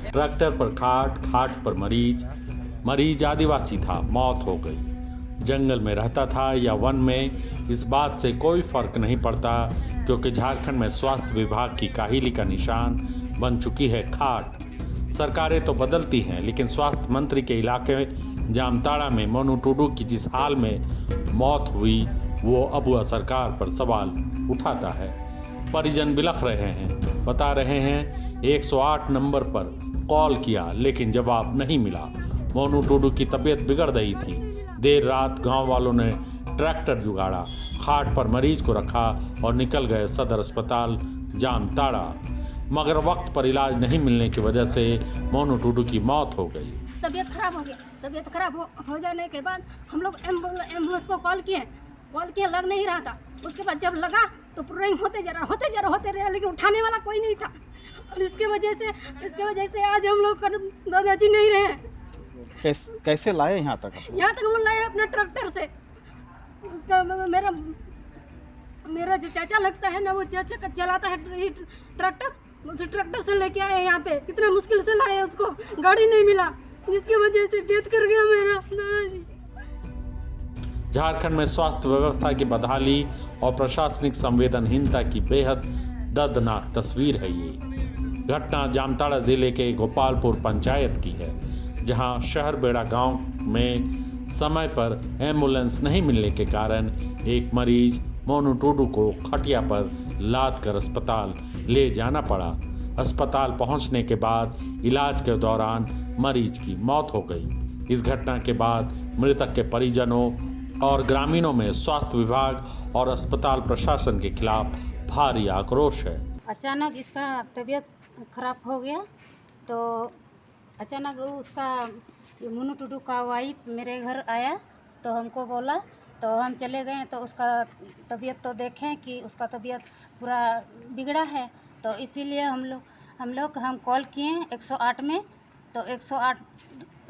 Tractor पर खाट, खाट पर मरीज, मरीज आदिवासी था, मौत हो गई। जंगल में रहता था या वन में, इस बात से कोई फर्क नहीं पड़ता, क्योंकि झारखंड में स्वास्थ्य विभाग की काहिली का निशान बन चुकी है खाट। सरकारें तो बदलती हैं, लेकिन स्वास्थ्य मंत्री के इलाके जामताड़ा में मोनू टुडू की जिस हाल में मौत हुई, वो अब वह सरकार पर सवाल उठाता है। परिजन बिलख रहे हैं, बता रहे हैं 108 नंबर पर कॉल किया लेकिन जवाब नहीं मिला। मोनू टुडू की तबीयत बिगड़ रही थी। देर रात गांव वालों ने ट्रैक्टर जुगाड़ा, खाट पर मरीज को रखा और निकल गए सदर अस्पताल जामताड़ा, मगर वक्त पर इलाज नहीं मिलने की वजह से मोनू टुडू की मौत हो गई। तबीयत खराब हो गया। तबीयत खराब हो जाने के बाद हम लोग एम्बुलेंस को कॉल किए, लग नहीं रहा था। उसके बाद जब लगा तो रिंग होते रहे, लेकिन उठाने वाला कोई नहीं था। और इसके वजह से आज हम लोग दादाजी नहीं रहे। कैसे लाए यहाँ तक? यहाँ तक हम लोग लाए अपने ट्रैक्टर से। उसका मेरा जो चाचा लगता है ना, वो चाचा चलाता है ट्रैक्टर, उस ट्रैक्टर से लेके आए यहाँ पे। कितना मुश्किल से लाए, उसको गाड़ी नहीं मिला, जिसकी वजह से डेथ कर गया मेरा दादाजी। झारखंड में स्वास्थ्य व्यवस्था की बदहाली और प्रशासनिक संवेदनहीनता की बेहद दर्दनाक तस्वीर है ये। घटना जामताड़ा जिले के गोपालपुर पंचायत की है, जहां शहर बेड़ा गांव में समय पर एम्बुलेंस नहीं मिलने के कारण एक मरीज मोनू टुडू को खटिया पर लाद कर अस्पताल ले जाना पड़ा। अस्पताल पहुंचने के बाद इलाज के दौरान मरीज की मौत हो गई। इस घटना के बाद मृतक के परिजनों और ग्रामीणों में स्वास्थ्य विभाग और अस्पताल प्रशासन के खिलाफ भारी आक्रोश है। अचानक इसका तबीयत खराब हो गया, तो अचानक उसका मोनू टुडू का वाइफ मेरे घर आया, तो हमको बोला, तो हम चले गए। तो उसका तबीयत तो देखें कि उसका तबीयत पूरा बिगड़ा है, तो इसीलिए हम कॉल किए 108 में। तो 108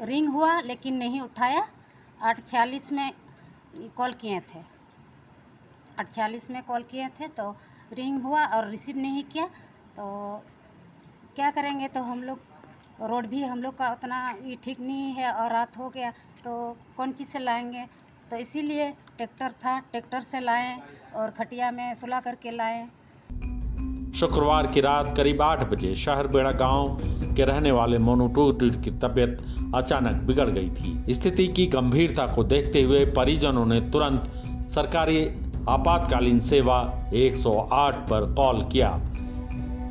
रिंग हुआ लेकिन नहीं उठाया। 846 में कॉल किए थे, 846 में कॉल किए थे, तो रिंग हुआ और रिसीव नहीं किया। तो क्या करेंगे, तो हम लोग रोड भी हम लोग का उतना ये ठीक नहीं है और रात हो गया, तो कौन चीज़ से लाएंगे। तो इसीलिए ट्रैक्टर था, ट्रैक्टर से लाएं और खटिया में सुला करके लाएं। शुक्रवार की रात करीब 8 बजे शहर बेड़ा गांव के रहने वाले मोनू टुडू की तबीयत अचानक बिगड़ गई थी। स्थिति की गंभीरता को देखते हुए परिजनों ने तुरंत सरकारी आपातकालीन सेवा 108 पर कॉल किया।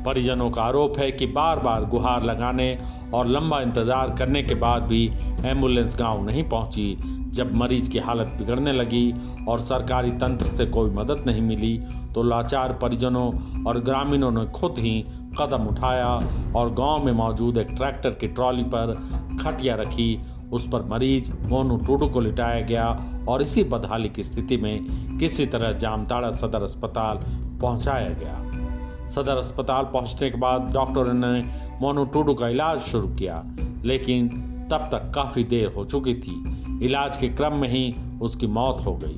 परिजनों का आरोप है कि बार बार गुहार लगाने और लंबा इंतजार करने के बाद भी एम्बुलेंस गांव नहीं पहुंची। जब मरीज की हालत बिगड़ने लगी और सरकारी तंत्र से कोई मदद नहीं मिली, तो लाचार परिजनों और ग्रामीणों ने खुद ही कदम उठाया और गांव में मौजूद एक ट्रैक्टर की ट्रॉली पर खटिया रखी। उस पर मरीज मोनू टुडू को लिटाया गया और इसी बदहाली की स्थिति में किसी तरह जामताड़ा सदर अस्पताल पहुंचाया गया। सदर अस्पताल पहुंचने के बाद डॉक्टरों ने मोनू टुडू का इलाज शुरू किया, लेकिन तब तक काफ़ी देर हो चुकी थी। इलाज के क्रम में ही उसकी मौत हो गई।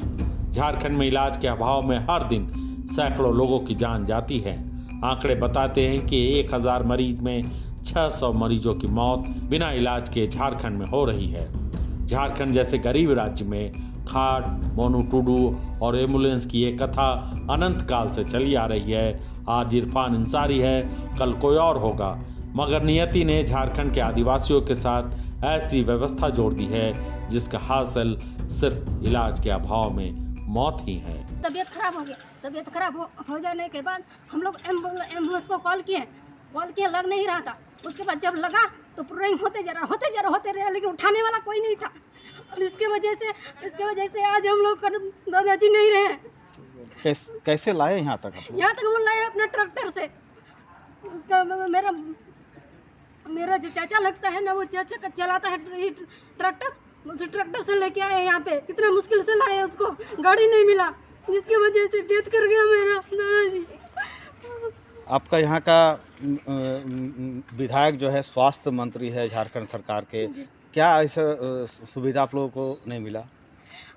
झारखंड में इलाज के अभाव में हर दिन सैकड़ों लोगों की जान जाती है। आंकड़े बताते हैं कि 1000 मरीज में 600 मरीजों की मौत बिना इलाज के झारखंड में हो रही है। झारखंड जैसे गरीब राज्य में खाट, मोनू टुडू और एम्बुलेंस की ये कथा अनंत काल से चली आ रही है। आज इरफान अंसारी है, कल कोई और होगा, मगर नियति ने झारखंड के आदिवासियों के साथ ऐसी व्यवस्था जोड़ दी है जिसका हासिल सिर्फ इलाज के अभाव में मौत ही है। तबीयत खराब हो गया। तबीयत खराब हो जाने के बाद हम लोग एम्बुलेंस को कॉल किए, लग नहीं रहा था। उसके बाद जब लगा तो रिंग होते रहे, लेकिन उठाने वाला कोई नहीं था। और इसके वजह से आज हम लोग दादाजी नहीं रहे। कैसे लाए यहाँ तक? यहाँ तक हम लोग लाए अपने ट्रैक्टर से। उसका मेरा जो चाचा लगता है ना, वो चाचा चलाता है ट्रैक्टर, उस ट्रैक्टर से लेके आए यहाँ पे। कितना मुश्किल से लाए, उसको गाड़ी नहीं मिला, जिसकी वजह से डेथ कर गया मेरा दादाजी। आपका यहाँ का विधायक जो है स्वास्थ्य मंत्री है झारखंड सरकार के, क्या ऐसा सुविधा आप लोगों को नहीं मिला?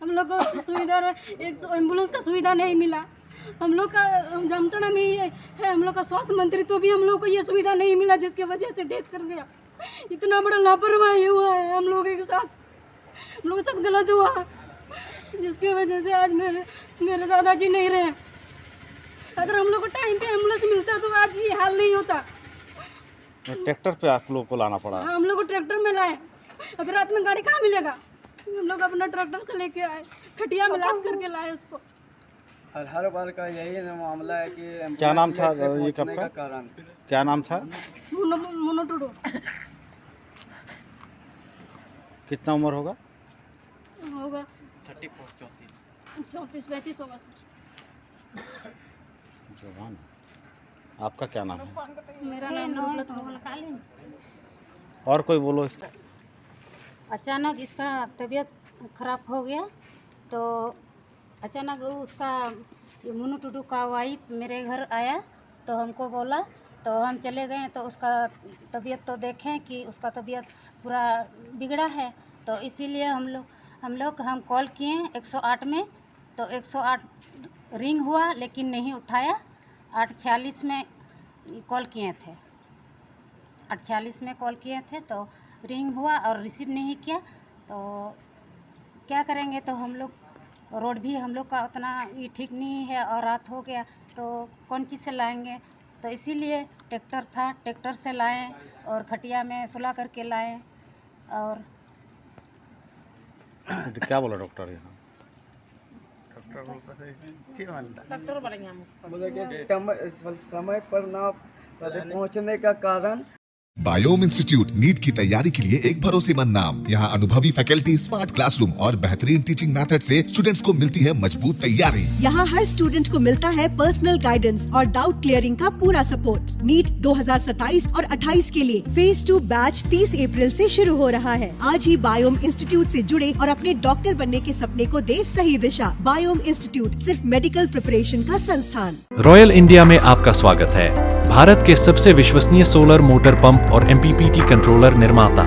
हम लोग को सुविधा, एक एम्बुलेंस का सुविधा नहीं मिला। हम लोग का जामताड़ा में ही है हम लोग का स्वास्थ्य मंत्री, तो भी हम लोग को ये सुविधा नहीं मिला, जिसके वजह से डेथ कर गया। इतना बड़ा लापरवाही हुआ है हम लोगों के साथ, हम लोगों के साथ गलत हुआ, जिसकी वजह से आज मेरे दादाजी नहीं रहे। अगर हम लोग को टाइम पे एम्बुलेंस मिलता तो आज ये हाल नहीं होता। ट्रैक्टर पे आप लोग को लाना पड़ा। हाँ, हम लोग को ट्रैक्टर में लाए। अब रात में गाड़ी कहाँ मिलेगा, हम लोग अपना ट्रैक्टर से लेके आए, खटिया में लाद करके लाए उसको। हर बार का यही मामला है कि क्या नाम था ये कब का कारण क्या नाम था? मोनू टूडू। कितना उम्र होगा? 34-35 होगा सर। जवान। आपका क्या नाम है? मेरा नाम कालीन। और कोई बोलो इसका। अचानक इसका तबीयत खराब हो गया, तो अचानक उसका ये मोनू टूडू का वाइफ मेरे घर आया, तो हमको बोला, तो हम चले गए। तो उसका तबीयत तो देखें कि उसका तबीयत पूरा बिगड़ा है, तो इसीलिए हम कॉल किए 108 में। तो 108 रिंग हुआ लेकिन नहीं उठाया। 846 में कॉल किए थे, 846 में कॉल किए थे, तो रिंग हुआ और रिसीव नहीं किया। तो क्या करेंगे, तो हम लोग रोड भी हम लोग का उतना ये ठीक नहीं है और रात हो गया, तो कौन चीज़ से लाएंगे। तो इसीलिए ट्रैक्टर था, ट्रैक्टर से लाए और खटिया में सुला करके लाए। और क्या बोला डॉक्टर यहाँ? बोला कि समय पर ना पहुंचने का कारण बायोम इंस्टीट्यूट नीट की तैयारी के लिए एक भरोसेमंद नाम। यहाँ अनुभवी फैकल्टी, स्मार्ट क्लासरूम और बेहतरीन टीचिंग मेथड से स्टूडेंट्स को मिलती है मजबूत तैयारी। यहाँ हर स्टूडेंट को मिलता है पर्सनल गाइडेंस और डाउट क्लियरिंग का पूरा सपोर्ट। नीट 2027 और 28 के लिए फेज 2 बैच 30 अप्रैल से शुरू हो रहा है। आज ही बायोम इंस्टीट्यूट से जुड़े और अपने डॉक्टर बनने के सपने को दे सही दिशा। बायोम इंस्टीट्यूट सिर्फ मेडिकल प्रिपरेशन का संस्थान। रॉयल इंडिया में आपका स्वागत है। भारत के सबसे विश्वसनीय सोलर मोटर पंप और MPPT कंट्रोलर निर्माता।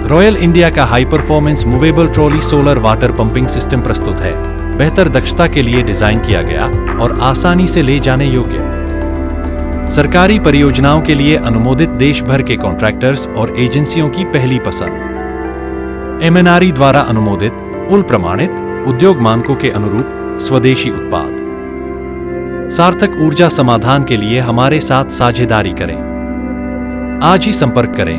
रॉयल इंडिया का high performance movable trolley solar water pumping system प्रस्तुत है। बेहतर दक्षता के लिए डिजाइन किया गया और आसानी से ले जाने योग्य। सरकारी परियोजनाओं के लिए अनुमोदित देश भर के कॉन्ट्रैक्टर्स और एजेंसियों की पहली पसंद। MNRE द्वारा अनुमोदित, उल प्रमाणित, उद्योग मानकों के अनुरूप स्वदेशी उत्पाद। सार्थक ऊर्जा समाधान के लिए हमारे साथ साझेदारी करें। आज ही संपर्क करें।